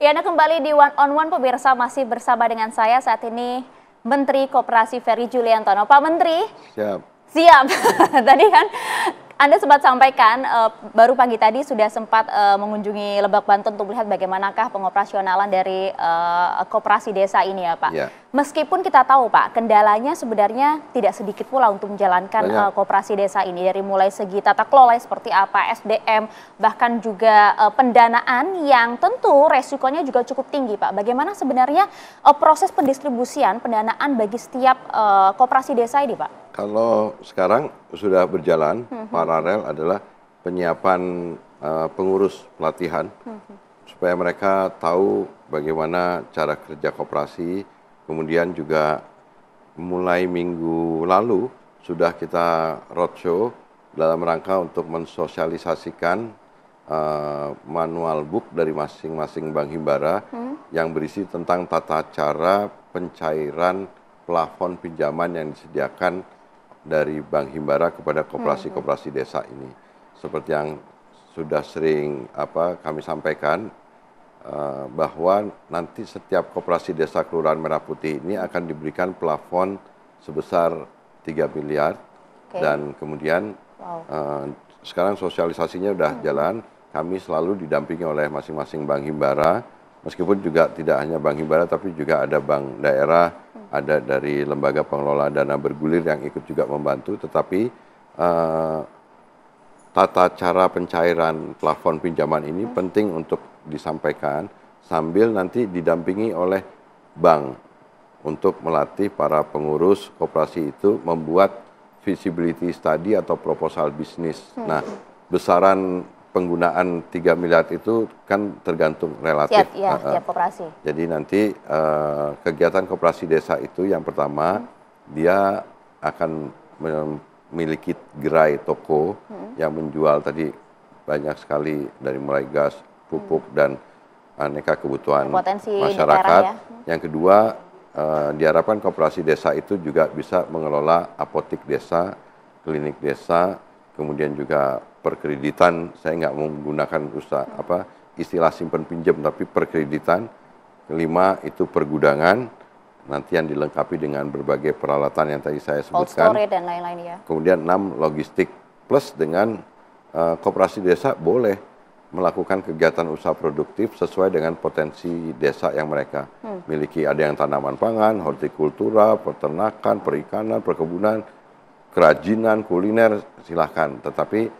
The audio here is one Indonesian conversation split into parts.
Ya, Anda kembali di One on One, pemirsa, masih bersama dengan saya saat ini Menteri Koperasi Ferry Juliantono. Pak Menteri, Siap. siap. Tadi kan Anda sempat sampaikan baru pagi tadi sudah sempat mengunjungi Lebak Banten untuk melihat bagaimanakah pengoperasionalan dari koperasi desa ini ya Pak. Ya. Meskipun kita tahu Pak, kendalanya sebenarnya tidak sedikit pula untuk menjalankan koperasi desa ini. Dari mulai segi tata kelola seperti apa, SDM, bahkan juga pendanaan yang tentu resikonya juga cukup tinggi Pak. Bagaimana sebenarnya proses pendistribusian pendanaan bagi setiap koperasi desa ini Pak? Kalau sekarang sudah berjalan, paralel adalah penyiapan pengurus pelatihan, supaya mereka tahu bagaimana cara kerja koperasi. Kemudian juga mulai minggu lalu sudah kita roadshow dalam rangka untuk mensosialisasikan manual book dari masing-masing Bank Himbara yang berisi tentang tata cara pencairan plafon pinjaman yang disediakan dari Bank Himbara kepada koperasi-koperasi desa ini. Seperti yang sudah sering kami sampaikan, bahwa nanti setiap koperasi desa Kelurahan Merah Putih ini akan diberikan plafon sebesar 3 miliar. Dan kemudian sekarang sosialisasinya sudah jalan, kami selalu didampingi oleh masing-masing Bank Himbara, meskipun juga tidak hanya Bank Himbara tapi juga ada bank daerah, ada dari lembaga pengelola dana bergulir yang ikut juga membantu, tetapi tata cara pencairan plafon pinjaman ini penting untuk disampaikan sambil nanti didampingi oleh bank untuk melatih para pengurus koperasi itu membuat feasibility study atau proposal bisnis. Nah, besaran penggunaan 3 miliar itu kan tergantung relatif. Tiap koperasi. Jadi nanti kegiatan koperasi desa itu yang pertama dia akan memiliki gerai toko yang menjual tadi banyak sekali dari mulai gas, pupuk dan aneka kebutuhan masyarakat. Yang kedua, diharapkan koperasi desa itu juga bisa mengelola apotik desa, klinik desa, kemudian juga perkreditan. Saya nggak menggunakan istilah simpan pinjam, tapi perkreditan. Kelima itu pergudangan, nanti yang dilengkapi dengan berbagai peralatan yang tadi saya sebutkan. Cold storage dan lain-lain ya. Kemudian 6 logistik, plus dengan koperasi desa boleh melakukan kegiatan usaha produktif sesuai dengan potensi desa yang mereka miliki. Ada yang tanaman pangan, hortikultura, peternakan, perikanan, perkebunan, kerajinan, kuliner, silahkan. Tetapi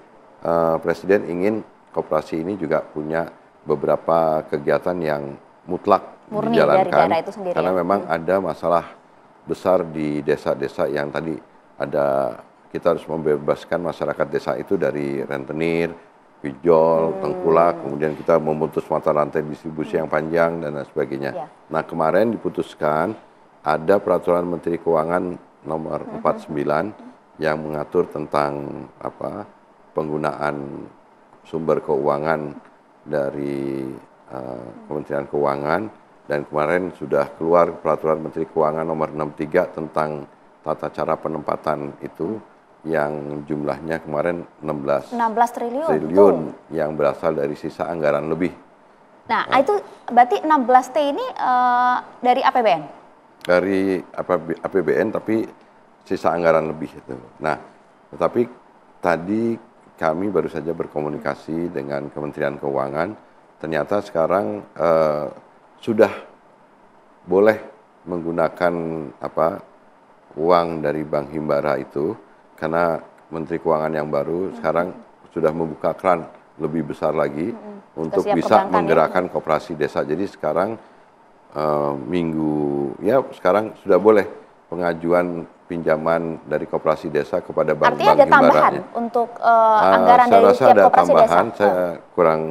Presiden ingin koperasi ini juga punya beberapa kegiatan yang mutlak murni dijalankan. Dari daerah itu sendiri, karena memang ada masalah besar di desa-desa yang tadi ada, kita harus membebaskan masyarakat desa itu dari rentenir, pinjol, tengkulak, kemudian kita memutus mata rantai distribusi yang panjang dan lain sebagainya. Nah, kemarin diputuskan ada peraturan Menteri Keuangan nomor 49 yang mengatur tentang penggunaan sumber keuangan dari Kementerian Keuangan, dan kemarin sudah keluar peraturan Menteri Keuangan nomor 63 tentang tata cara penempatan itu yang jumlahnya kemarin 16 triliun yang berasal dari sisa anggaran lebih. Nah, itu berarti 16T ini dari APBN? Dari APBN, tapi sisa anggaran lebih itu. Nah, tetapi tadi kami baru saja berkomunikasi dengan Kementerian Keuangan, ternyata sekarang sudah boleh menggunakan uang dari Bank Himbara itu, karena Menteri Keuangan yang baru sekarang sudah membuka keran lebih besar lagi untuk bisa menggerakkan koperasi desa. Jadi sekarang sekarang sudah boleh pengajuan pinjaman dari koperasi desa kepada bank-bank Himbara. Artinya ada tambahan untuk anggaran dari setiap koperasi desa? Saya kurang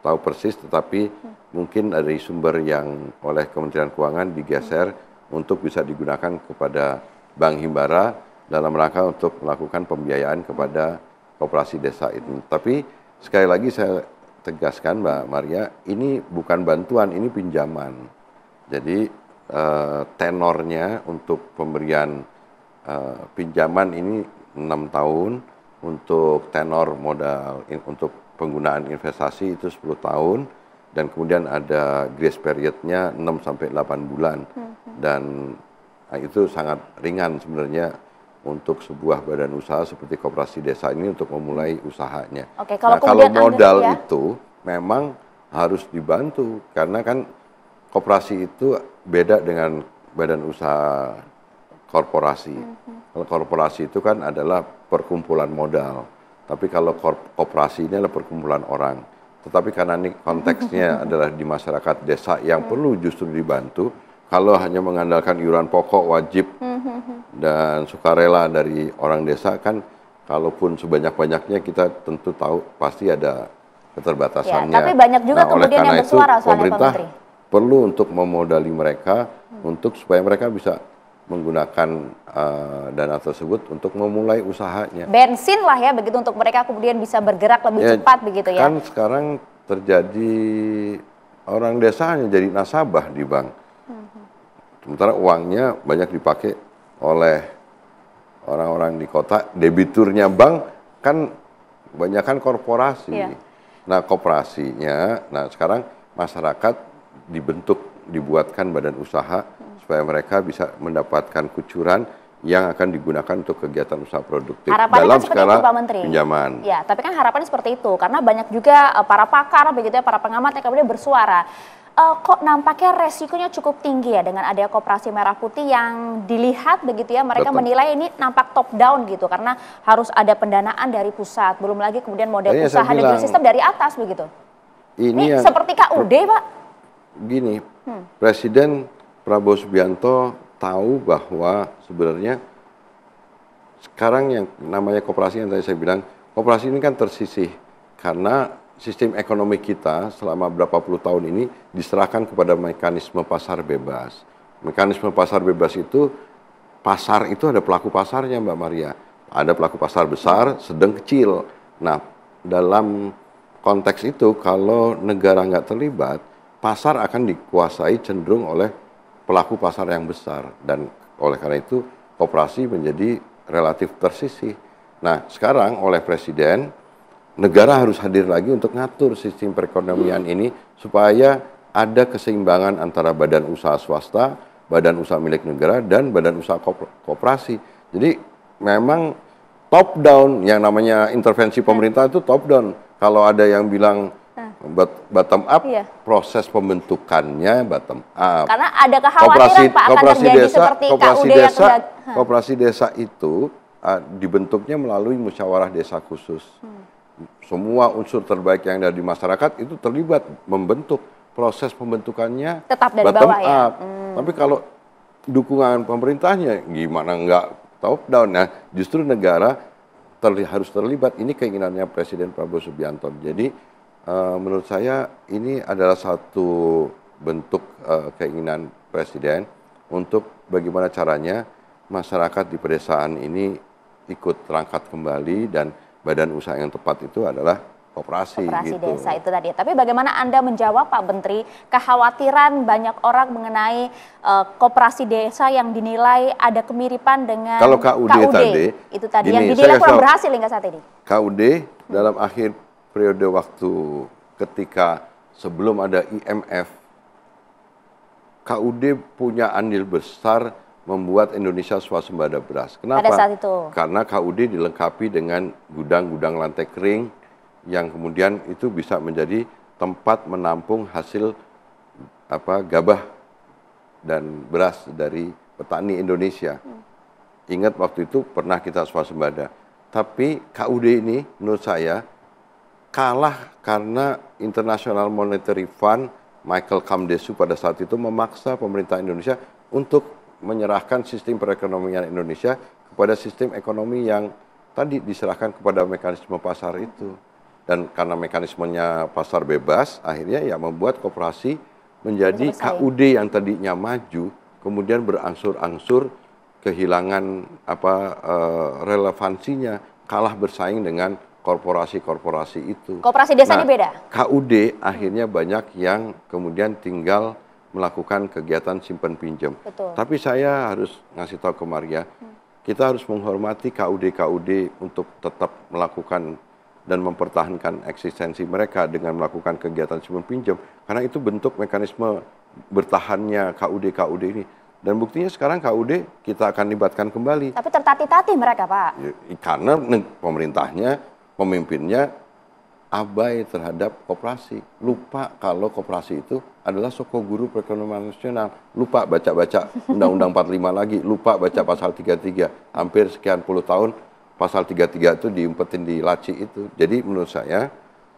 tahu persis, tetapi mungkin dari sumber yang oleh Kementerian Keuangan digeser untuk bisa digunakan kepada Bank Himbara dalam rangka untuk melakukan pembiayaan kepada koperasi desa itu. Tapi sekali lagi saya tegaskan Mbak Maria, ini bukan bantuan, ini pinjaman. Jadi tenornya untuk pemberian pinjaman ini 6 tahun, untuk tenor modal untuk penggunaan investasi itu 10 tahun, dan kemudian ada grace periodnya 6-8 bulan. Dan itu sangat ringan sebenarnya untuk sebuah badan usaha seperti koperasi desa ini untuk memulai usahanya. Oke, kalau modal itu memang harus dibantu, karena kan koperasi itu beda dengan badan usaha korporasi. Kalau korporasi itu kan adalah perkumpulan modal, tapi kalau koperasi ini adalah perkumpulan orang. Tetapi karena ini konteksnya adalah di masyarakat desa yang perlu justru dibantu, kalau hanya mengandalkan iuran pokok wajib dan sukarela dari orang desa, kan kalaupun sebanyak-banyaknya kita tentu tahu pasti ada keterbatasannya. Ya, tapi banyak juga kemudian yang bersuara soalnya, pemerintah Pak Menteri perlu untuk memodali mereka untuk supaya mereka bisa menggunakan dana tersebut untuk memulai usahanya. Bensin lah ya begitu untuk mereka kemudian bisa bergerak lebih cepat begitu ya. Kan sekarang terjadi orang desa hanya jadi nasabah di bank. Sementara uangnya banyak dipakai oleh orang-orang di kota, debiturnya bank kan banyak kan korporasi. Nah, koperasinya, sekarang masyarakat dibuatkan badan usaha supaya mereka bisa mendapatkan kucuran yang akan digunakan untuk kegiatan usaha produktif dalam skala pinjaman. Ya, tapi kan harapannya seperti itu karena banyak juga para pakar begitu ya, para pengamat yang kemudian bersuara. Kok nampaknya resikonya cukup tinggi ya dengan adanya koperasi merah putih yang dilihat begitu ya, mereka menilai ini nampak top down gitu karena harus ada pendanaan dari pusat, belum lagi kemudian model usaha dan juga sistem dari atas begitu. Ini seperti KUD, Pak. Gini, Presiden Prabowo Subianto tahu bahwa sebenarnya sekarang yang namanya koperasi yang tadi saya bilang, koperasi ini kan tersisih karena sistem ekonomi kita selama berapa puluh tahun ini diserahkan kepada mekanisme pasar bebas. Mekanisme pasar bebas itu, pasar itu ada pelaku pasarnya Mbak Maria. Ada pelaku pasar besar, sedang, kecil. Nah, dalam konteks itu kalau negara nggak terlibat, pasar akan dikuasai cenderung oleh pelaku pasar yang besar. Dan oleh karena itu koperasi menjadi relatif tersisih. Nah, sekarang oleh Presiden, negara harus hadir lagi untuk ngatur sistem perekonomian ini supaya ada keseimbangan antara badan usaha swasta, badan usaha milik negara, dan badan usaha koperasi. Jadi memang top down, yang namanya intervensi pemerintah itu top down. Kalau ada yang bilang bottom up, proses pembentukannya bottom up. Karena ada kekhawatiran Pak akan terjadi seperti KUD yang koperasi desa itu dibentuknya melalui musyawarah desa khusus. Semua unsur terbaik yang ada di masyarakat itu terlibat membentuk, proses pembentukannya tetap dari bottom bawah up. Tapi kalau dukungan pemerintahnya gimana nggak top down? Nah, justru negara harus terlibat. Ini keinginannya Presiden Prabowo Subianto. Jadi menurut saya ini adalah satu bentuk keinginan Presiden untuk bagaimana caranya masyarakat di pedesaan ini ikut terangkat kembali, dan badan usaha yang tepat itu adalah koperasi gitu. Desa itu tadi. Tapi bagaimana Anda menjawab Pak Menteri kekhawatiran banyak orang mengenai koperasi desa yang dinilai ada kemiripan dengan kalau KUD tadi, itu tadi yang dinilai kurang berhasil hingga saat ini. KUD dalam akhir periode waktu ketika sebelum ada IMF, KUD punya andil besar membuat Indonesia swasembada beras. Kenapa? Pada saat itu. Karena KUD dilengkapi dengan gudang-gudang lantai kering yang kemudian itu bisa menjadi tempat menampung hasil gabah dan beras dari petani Indonesia. Ingat waktu itu pernah kita swasembada. Tapi KUD ini menurut saya kalah karena International Monetary Fund, Michael Kamdesu pada saat itu memaksa pemerintah Indonesia untuk menyerahkan sistem perekonomian Indonesia kepada sistem ekonomi yang tadi diserahkan kepada mekanisme pasar itu. Dan karena mekanismenya pasar bebas, akhirnya ya membuat koperasi menjadi KUD yang tadinya maju, kemudian berangsur-angsur kehilangan relevansinya, kalah bersaing dengan korporasi-korporasi itu. Koperasi desa ini beda? KUD akhirnya banyak yang kemudian tinggal melakukan kegiatan simpan pinjam. Tapi saya harus ngasih tahu ke Maria, kita harus menghormati KUD-KUD untuk tetap melakukan dan mempertahankan eksistensi mereka dengan melakukan kegiatan simpan pinjam, karena itu bentuk mekanisme bertahannya KUD ini. Dan buktinya sekarang KUD kita akan libatkan kembali. Tapi tertatih-tatih mereka, Pak. Karena pemerintahnya, pemimpinnya abai terhadap koperasi. Lupa kalau koperasi itu adalah soko guru perekonomian nasional. Lupa baca-baca Undang-Undang 45 lagi. Lupa baca pasal 33. Hampir sekian puluh tahun pasal 33 itu diumpetin di laci itu. Jadi menurut saya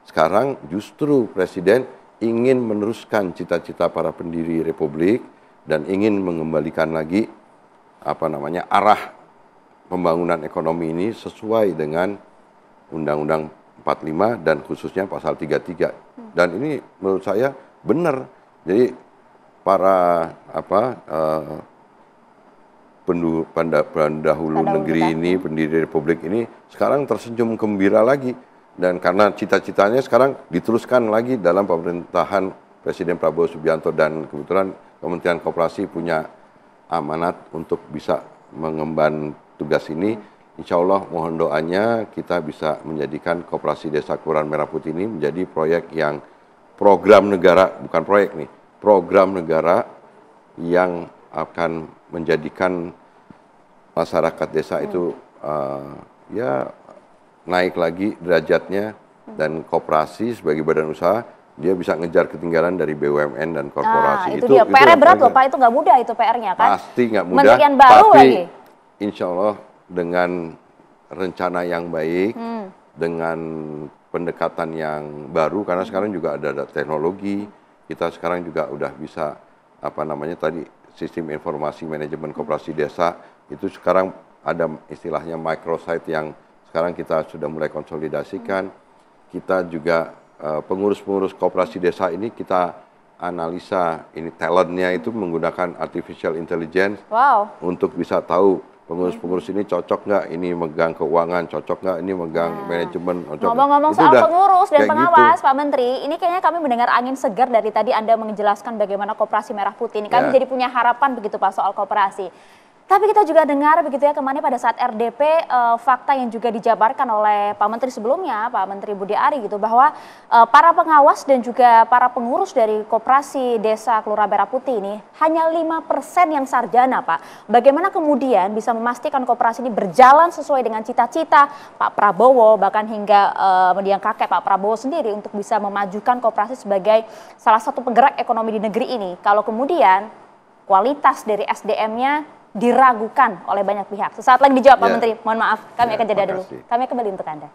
sekarang justru Presiden ingin meneruskan cita-cita para pendiri Republik dan ingin mengembalikan lagi arah pembangunan ekonomi ini sesuai dengan Undang-Undang 45 dan khususnya pasal 33. Dan ini menurut saya benar. Jadi para pendahulu negeri ini, pendiri Republik ini sekarang tersenyum gembira lagi. Dan karena cita-citanya sekarang diteruskan lagi dalam pemerintahan Presiden Prabowo Subianto, dan kebetulan Kementerian Koperasi punya amanat untuk bisa mengemban tugas ini. Insya Allah mohon doanya kita bisa menjadikan Koperasi Desa Kelurahan Merah Putih ini menjadi proyek yang program negara, bukan proyek nih, program negara yang akan menjadikan masyarakat desa itu naik lagi derajatnya, dan koperasi sebagai badan usaha dia bisa ngejar ketinggalan dari BUMN dan korporasi. Nah, itu dia. PR-nya berat loh Pak, itu nggak mudah itu PR-nya kan? Pasti nggak mudah, Menterian baru tapi lagi. insya Allah dengan rencana yang baik, dengan pendekatan yang baru, karena sekarang juga ada teknologi, kita sekarang juga udah bisa sistem informasi manajemen koperasi desa, itu sekarang ada istilahnya microsite yang sekarang kita sudah mulai konsolidasikan. Kita juga pengurus-pengurus koperasi desa ini kita analisa ini talentnya itu menggunakan artificial intelligence untuk bisa tahu pengurus-pengurus ini cocok nggak ini megang keuangan, cocok nggak ini megang manajemen. Ngomong-ngomong soal pengurus dan pengawas, Pak Menteri, ini kayaknya kami mendengar angin segar dari tadi Anda menjelaskan bagaimana Koperasi Merah Putih ini. Kami jadi punya harapan begitu Pak soal koperasi. Tapi kita juga dengar begitu ya kemarin pada saat RDP fakta yang juga dijabarkan oleh Pak Menteri sebelumnya, Pak Menteri Budi Ari gitu, bahwa para pengawas dan juga para pengurus dari Koperasi Desa Kelurahan Merah Putih ini hanya 5% yang sarjana, Pak. Bagaimana kemudian bisa memastikan koperasi ini berjalan sesuai dengan cita-cita Pak Prabowo, bahkan hingga mendiang kakek Pak Prabowo sendiri untuk bisa memajukan koperasi sebagai salah satu penggerak ekonomi di negeri ini. Kalau kemudian kualitas dari SDM-nya diragukan oleh banyak pihak. Sesaat lagi dijawab Pak Menteri. Mohon maaf, kami akan jeda dulu. Kami kembali untuk Anda.